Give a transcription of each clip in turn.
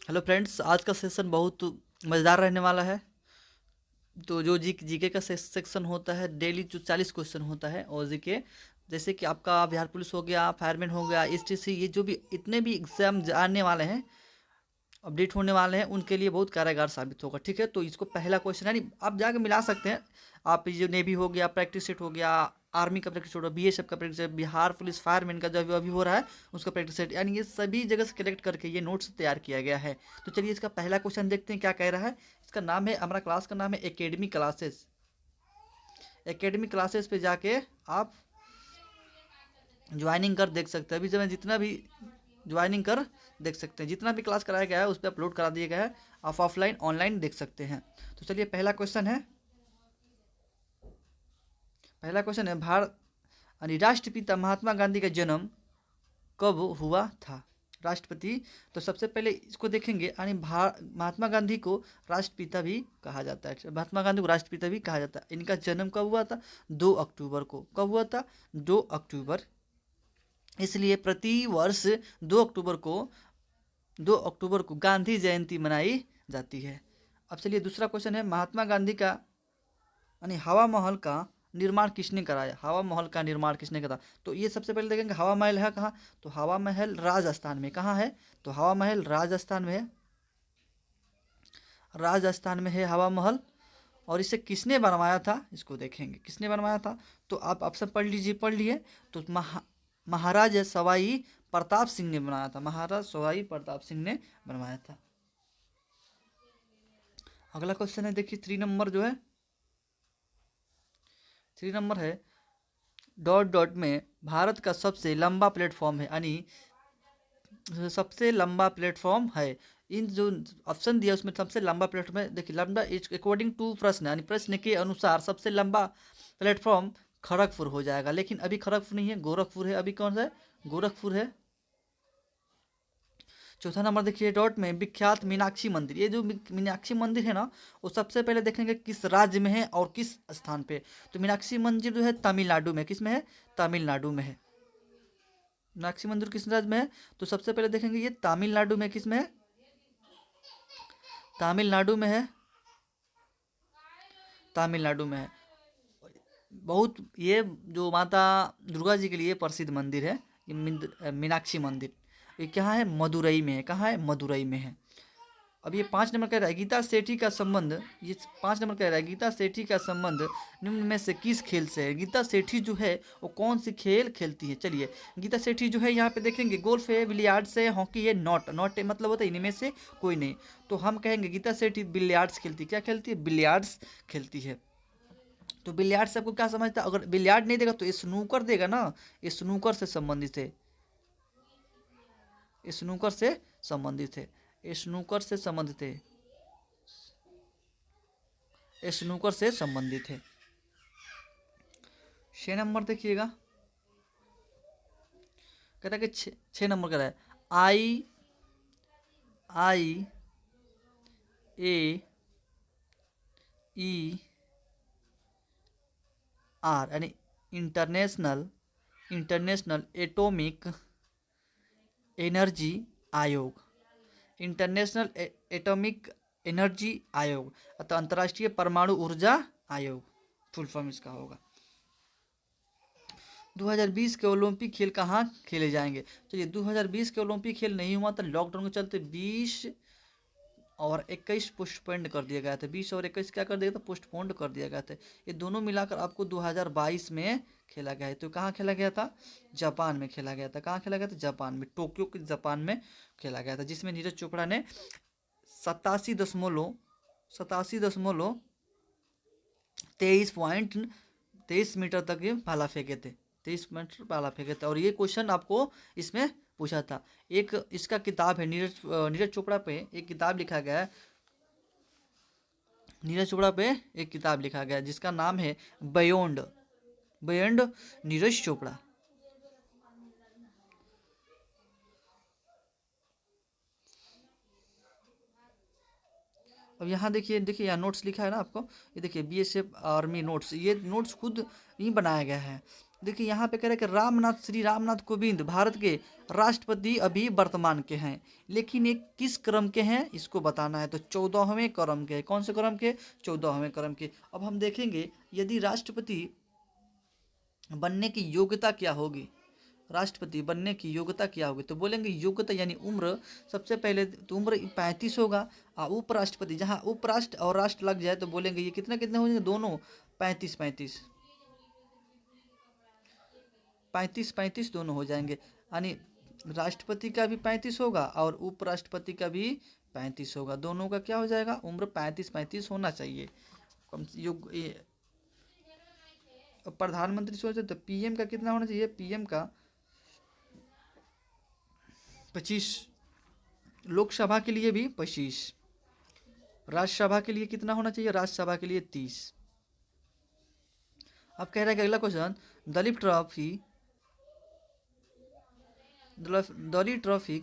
Hello friends, आज का session बहुत मज़ेदार रहने वाला है। तो जो जीके का सेक्शन होता है, डेली जो 40 क्वेश्चन होता है और जीके, जैसे कि आपका बिहार पुलिस हो गया, फायरमैन हो गया, एसटीसी, ये जो भी इतने भी एग्जाम आने वाले हैं, अपडेट होने वाले हैं, उनके लिए बहुत कारगर साबित होगा। ठीक है, तो इसको पहला क्वेश्चन यानी आप जाके मिला सकते हैं। आप जो नेवी हो गया, प्रैक्टिस सेट हो गया, आर्मी का प्रैक्टिस सेट हो गया, बीएसएफ का practice set, Bihar police fireman का जो अभी हो रहा है उसका प्रैक्टिस सेट, यानी ये सभी जगह से कलेक्ट करके ये नोट्स तैयार किया गया है। तो चलिए इसका पहला क्वेश्चन देखते हैं क्या कह रहा है। इसका नाम है, हमारा क्लास का नाम है एकेडमी क्लासेस। एकेडमी क्लासेस पे जाके आप ज्वाइनिंग कर देख सकते हैं। अभी जब मैं जितना भी ज्वाइनिंग कर देख सकते हैं, जितना भी क्लास कराया गया है उस पर अपलोड करा दिया गया है। आप ऑफलाइन ऑनलाइन देख सकते हैं। तो चलिए पहला क्वेश्चन है भारत यानी राष्ट्रपिता महात्मा गांधी का जन्म कब हुआ था। राष्ट्रपति, तो सबसे पहले इसको देखेंगे, यानी महात्मा गांधी को राष्ट्रपिता भी कहा जाता है। महात्मा गांधी को राष्ट्रपिता भी कहा जाता है। इनका जन्म कब हुआ था? 2 अक्टूबर को। कब हुआ था? 2 अक्टूबर। इसलिए प्रति वर्ष 2 अक्टूबर को 2 अक्टूबर को गांधी जयंती मनाई जाती है। अब चलिए दूसरा क्वेश्चन है, महात्मा गांधी का यानी हवा महल का निर्माण किसने कराया? हवा महल का निर्माण किसने करा? तो ये सबसे पहले देखेंगे हवा महल है कहाँ। तो हवा महल राजस्थान में। कहाँ है? तो हवा महल राजस्थान में है। राजस्थान में है हवा महल। और इसे किसने बनवाया था, इसको देखेंगे किसने बनवाया था। तो आप ऑप्शन पढ़ लीजिए, पढ़ लिए तो महाराज सवाई प्रताप सिंह ने बनाया था। महाराज सवाई प्रताप सिंह ने बनवाया था। अगला क्वेश्चन है, देखिए 3 नंबर जो है, 3 नंबर है, डॉट डॉट में भारत का सबसे लंबा प्लेटफॉर्म है, यानी सबसे लंबा प्लेटफॉर्म है। इन जो ऑप्शन दिया उसमें सबसे लंबा प्लेटफॉर्म है। देखिए लंबा अकॉर्डिंग टू प्रश्न, यानी प्रश्न के अनुसार सबसे लंबा प्लेटफॉर्म खड़गपुर हो जाएगा, लेकिन अभी खड़गपुर नहीं है, गोरखपुर है। अभी कौन सा है? गोरखपुर है। चौथा नंबर देखिए, डॉट में विख्यात मीनाक्षी मंदिर। ये जो मीनाक्षी मंदिर है ना, वो सबसे पहले देखेंगे किस राज्य में है और किस स्थान पे। तो मीनाक्षी मंदिर जो है तमिलनाडु में। किस में है? तमिलनाडु में है। मीनाक्षी मंदिर किस राज्य में है? तो सबसे पहले देखेंगे ये तमिलनाडु में। किस में है? तमिलनाडु में है। तमिलनाडु में है। बहुत ये जो माता दुर्गा जी के लिए प्रसिद्ध मंदिर है, ये मीनाक्षी मंदिर। ये कहाँ है? मदुरई में है। कहाँ है? मदुरई में है। अब ये 5 नंबर कह रहा है, गीता सेठी का संबंध, ये 5 नंबर कह रहा है, गीता सेठी का संबंध निम्न में से किस खेल से है? गीता सेठी जो है वो कौन सी खेल खेलती है? चलिए, गीता सेठी जो है यहाँ पे देखेंगे गोल्फ है, बिलियार्ड्स है, हॉकी है, नॉट नॉट मतलब होता है इनमें से कोई नहीं। तो हम कहेंगे गीता सेठी बिलियार्ड्स खेलती है। क्या खेलती है? बिलियार्ड्स खेलती है। तो बिलियार्ड से आपको क्या समझता है? अगर बिलियार्ड नहीं देगा तो स्नूकर देगा ना। स्नूकर से संबंधित है। स्नूकर से संबंधित है। स्नूकर से संबंधित है। स्नूकर से संबंधित है। 6 नंबर देखिएगा, कहता है कि 6 नंबर का है, आई आई ए ई आर, यानी इंटरनेशनल इंटरनेशनल एटॉमिक एनर्जी आयोग। इंटरनेशनल एटॉमिक एनर्जी आयोग, अतः अंतर्राष्ट्रीय परमाणु ऊर्जा आयोग फुल फॉर्म इसका होगा। 2020 के ओलंपिक खेल कहाँ खेले जाएंगे? चलिए, 2020 के ओलंपिक खेल नहीं हुआ था लॉकडाउन के चलते। 20 और 21 पोस्टपोन्ड कर दिया गया था। 20 और 21 क्या कर दिया था? पोस्टपोन्ड कर दिया गया था। ये दोनों मिलाकर आपको 2022 में खेला गया है। तो कहाँ खेला गया था? जापान में खेला गया था। कहाँ खेला गया था? जापान में, टोक्यो के जापान में खेला गया था, जिसमें नीरज चोपड़ा ने 87 दशमलव 23.23 मीटर तक ये भाला फेंके थे। 23 मीटर भाला फेंके थे। और ये क्वेश्चन आपको इसमें पूछा था। एक इसका किताब है, नीरज चोपड़ा पे एक किताब लिखा गया है। नीरज चोपड़ा पे एक किताब लिखा गया है जिसका नाम है बियॉन्ड बियॉन्ड नीरज चोपड़ा। अब यहाँ देखिए, देखिए यहाँ नोट्स लिखा है ना आपको। ये देखिए बीएसएफ आर्मी नोट्स, ये नोट्स खुद ही बनाया गया है। देखिए यहाँ पे कह रहे हैं कि रामनाथ श्री रामनाथ कोविंद भारत के राष्ट्रपति अभी वर्तमान के हैं, लेकिन ये किस क्रम के हैं इसको बताना है। तो 14वें क्रम के, कौन से क्रम के? 14वें क्रम के। अब हम देखेंगे यदि राष्ट्रपति बनने की योग्यता क्या होगी, राष्ट्रपति बनने की योग्यता क्या होगी, तो बोलेंगे योग्यता यानी उम्र। सबसे पहले तो उम्र 35 होगा। उपराष्ट्रपति, जहाँ उपराष्ट्र और राष्ट्र लग जाए तो बोलेंगे ये कितने कितने हो जाएंगे, दोनों 35 35 35 35 दोनों हो जाएंगे। यानी राष्ट्रपति का भी 35 होगा और उपराष्ट्रपति का भी 35 होगा, दोनों का क्या हो जाएगा, उम्र 35 35 होना चाहिए। प्रधानमंत्री सोचे तो पीएम का कितना होना चाहिए, पीएम का 25, लोकसभा के लिए भी 25, राज्यसभा के लिए कितना होना चाहिए, राज्यसभा के लिए 30। अब कह रहा है कि अगला question, Duleep Trophy, Duleep Trophy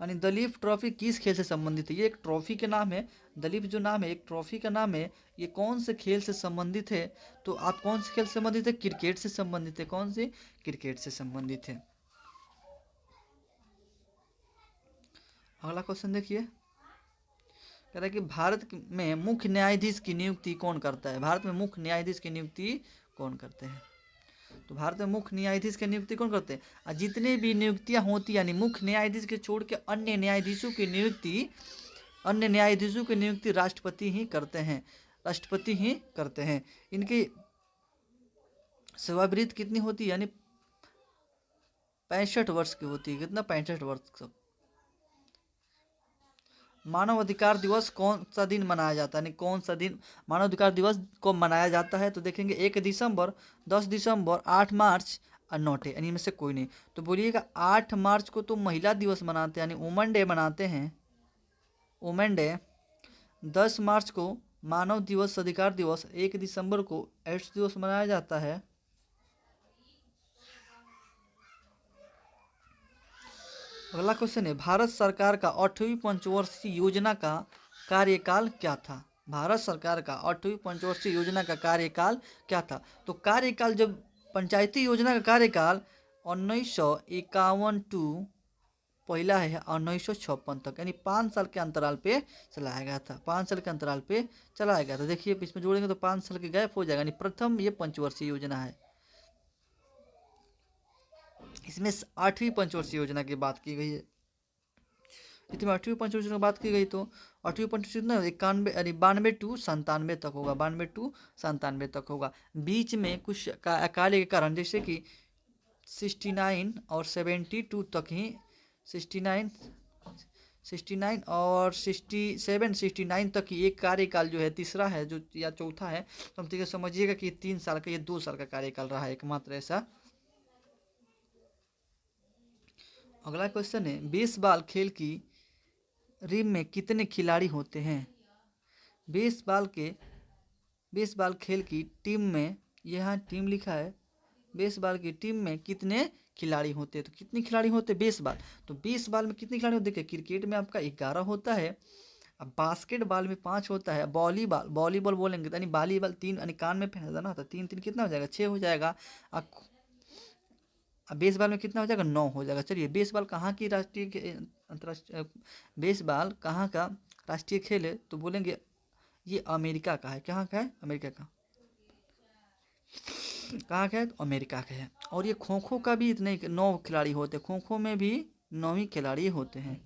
यानी दलीप ट्रॉफी किस खेल से संबंधित है? ये एक ट्रॉफी के नाम है, दलीप जो नाम है एक ट्रॉफी का नाम है। ये कौन से खेल से संबंधित है? तो आप कौन से खेल से संबंधित है? क्रिकेट से संबंधित है। कौन से? क्रिकेट से संबंधित है। अगला क्वेश्चन देखिए, कह रहा है कि भारत में मुख्य न्यायाधीश की नियुक्ति कौन करता है? भारत में मुख्य न्यायाधीश की नियुक्ति कौन करते हैं? तो भारत में मुख्य न्यायाधीश की नियुक्ति कौन करते हैं? और जितने भी नियुक्तियां होती यानी मुख्य न्यायाधीश के छोड़ के अन्य न्यायाधीशों की नियुक्ति राष्ट्रपति ही करते हैं, राष्ट्रपति ही करते हैं। इनकी सेवावृत्ति कितनी होती है? यानी 65 वर्ष की होती है। कितना? 65 वर्ष। मानव अधिकार दिवस कौन सा दिन मनाया जाता है? यानी कौन सा दिन मानव अधिकार दिवस को मनाया जाता है? तो देखेंगे 1 दिसंबर, 10 दिसंबर, 8 मार्च और 9 यानी इनमें से कोई नहीं। तो बोलिएगा 8 मार्च को तो महिला दिवस मनाते हैं, यानी वुमेन डे मनाते हैं, वुमेन डे। 10 मार्च को मानव दिवस, अधिकार दिवस। 1 दिसंबर को एड्स दिवस मनाया जाता है। अगला क्वेश्चन है, भारत सरकार का 8वीं पंचवर्षीय योजना का कार्यकाल क्या था? भारत सरकार का 8वीं पंचवर्षीय योजना का कार्यकाल क्या था? तो कार्यकाल, जब पंचायती योजना का कार्यकाल 1951 टू पहला है 1956 तक, यानी 5 साल के अंतराल पे चलाया गया था। 5 साल के अंतराल पे चलाया गया था। देखिए इसमें जोड़ेंगे तो 5 साल के गैप हो जाएगा, यानी प्रथम ये पंचवर्षीय योजना है। इसमें 8वीं पंचवर्षीय योजना की बात की गई है। इसमें 8वीं पंचवर्षीय योजना की बात की गई तो 8वीं पंचवर्षीय योजना 91 यानी 92 टू 97 तक होगा, 92 टू 97 तक होगा। बीच में कुछ कार्य के कारण, जैसे कि 69 और 72 तक ही, 69 और 67 69 तक ही एक कार्यकाल जो है, तीसरा है जो या चौथा है, तो हम ठीक है समझिएगा कि 3 साल का, ये 2 साल का कार्यकाल रहा है एकमात्र ऐसा। अगला क्वेश्चन है, बेसबॉल खेल की टीम में कितने खिलाड़ी होते हैं? बेसबॉल खेल की टीम में, यहाँ टीम लिखा है, बेसबॉल की टीम में कितने खिलाड़ी होते हैं? तो कितने खिलाड़ी होते हैं बेसबॉल? तो बेसबॉल में कितने खिलाड़ी होते हैं? देखिए क्रिकेट में आपका 11 होता है, अब बास्केटबॉल में 5 होता है, वॉलीबॉल बोलेंगे तो यानी वॉलीबॉल 3 यानी कान में पहना ना, तो 3 3 कितना हो जाएगा? 6 हो जाएगा। अब बेसबॉल में कितना हो जाएगा? 9 हो जाएगा। चलिए बेसबॉल कहाँ की राष्ट्रीय अंतर्राष्ट्रीय बेसबॉल कहाँ का राष्ट्रीय खेल है? तो बोलेंगे ये अमेरिका का है। कहाँ का है? अमेरिका का। कहाँ का है? तो अमेरिका का है। और ये खो खो का भी इतने 9 खिलाड़ी होते हैं, खो खो में भी 9 ही खिलाड़ी होते हैं।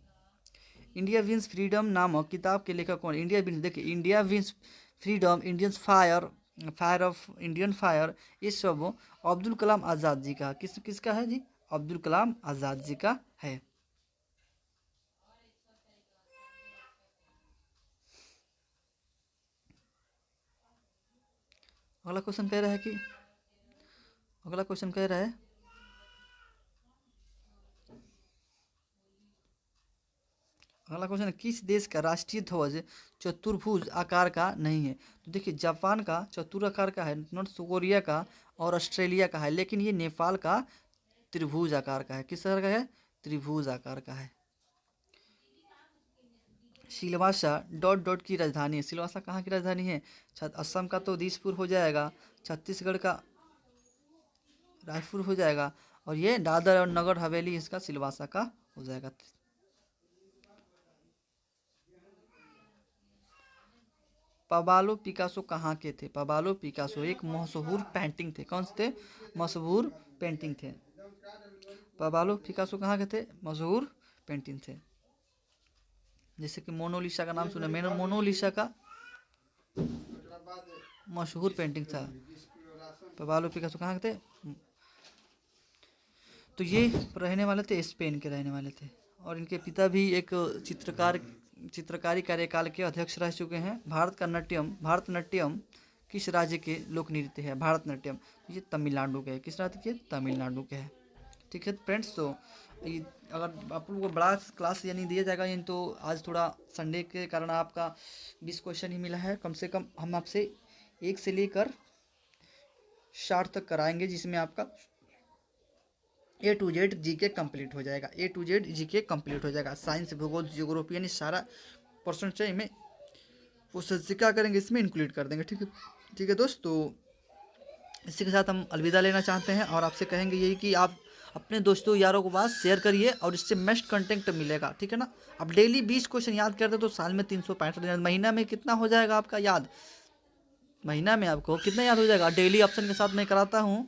इंडिया विंस फ्रीडम नामक किताब के लेखक कौन? इंडिया विंस, देखिए India wins freedom, Indians fire, fire of Indian fire, ये सब अब्दुल कलाम आज़ाद जी का। किसका है जी? अब्दुल कलाम आज़ाद जी का है। अगला क्वेश्चन कह रहा है कि अगला क्वेश्चन कह रहा है अगला क्वेश्चन है, किस देश का राष्ट्रीय ध्वज चतुर्भुज आकार का नहीं है? तो देखिए जापान का चतुराकार का है, नॉर्थ कोरिया का और ऑस्ट्रेलिया का है, लेकिन ये नेपाल का त्रिभुज आकार का है। किस आकार का है? त्रिभुज आकार का है। सिलवासा डॉट डॉट की राजधानी है। सिलवासा कहाँ की राजधानी है? असम का तो दिसपुर हो जाएगा, छत्तीसगढ़ का रायपुर हो जाएगा, और ये दादर और नगर हवेली इसका सिलवासा का हो जाएगा। पाब्लो पिकासो कहाँ के थे? पाब्लो पिकासो एक मशहूर पेंटिंग थे। कौन से थे? मशहूर पेंटिंग थे। पाब्लो पिकासो कहाँ के थे? मशहूर पेंटिंग थे। जैसे कि मोनालिसा का नाम सुना, मैंने मोनालिसा का मशहूर पेंटिंग था। पाब्लो पिकासो कहाँ के थे? तो ये रहने वाले थे, स्पेन के रहने वाले थे, और इनके पिता भी एक चित्रकारी कार्यकाल के अध्यक्ष रह चुके हैं। भारतनाट्यम किस राज्य के लोक नृत्य है? भारतनाट्यम ये तमिलनाडु के है। किस राज्य के? तमिलनाडु के है। ठीक है फ्रेंड्स, तो अगर आप लोगों को बड़ा क्लास यानी दिया जाएगा यानी, तो आज थोड़ा संडे के कारण आपका 20 क्वेश्चन ही मिला है। कम से कम हम आपसे 1 से लेकर 60 तक कराएंगे, जिसमें आपका A to Z GK complete हो जाएगा। A to Z GK complete हो जाएगा। साइंस, भूगोल, जियोग्राफी यानी सारा पर्सन चाहिए में वो क्या करेंगे, इसमें इंक्लूड कर देंगे। ठीक है, ठीक है दोस्त, तो इसी के साथ हम अलविदा लेना चाहते हैं, और आपसे कहेंगे यही कि आप अपने दोस्तों यारों के पास शेयर करिए, और इससे मस्ट कंटेंट मिलेगा। ठीक है ना? आप डेली 20 क्वेश्चन याद करते तो साल में 365 दिन, महीना में कितना हो जाएगा आपका याद? महीना में आपको कितना याद हो जाएगा? डेली ऑप्शन के साथ मैं कराता हूँ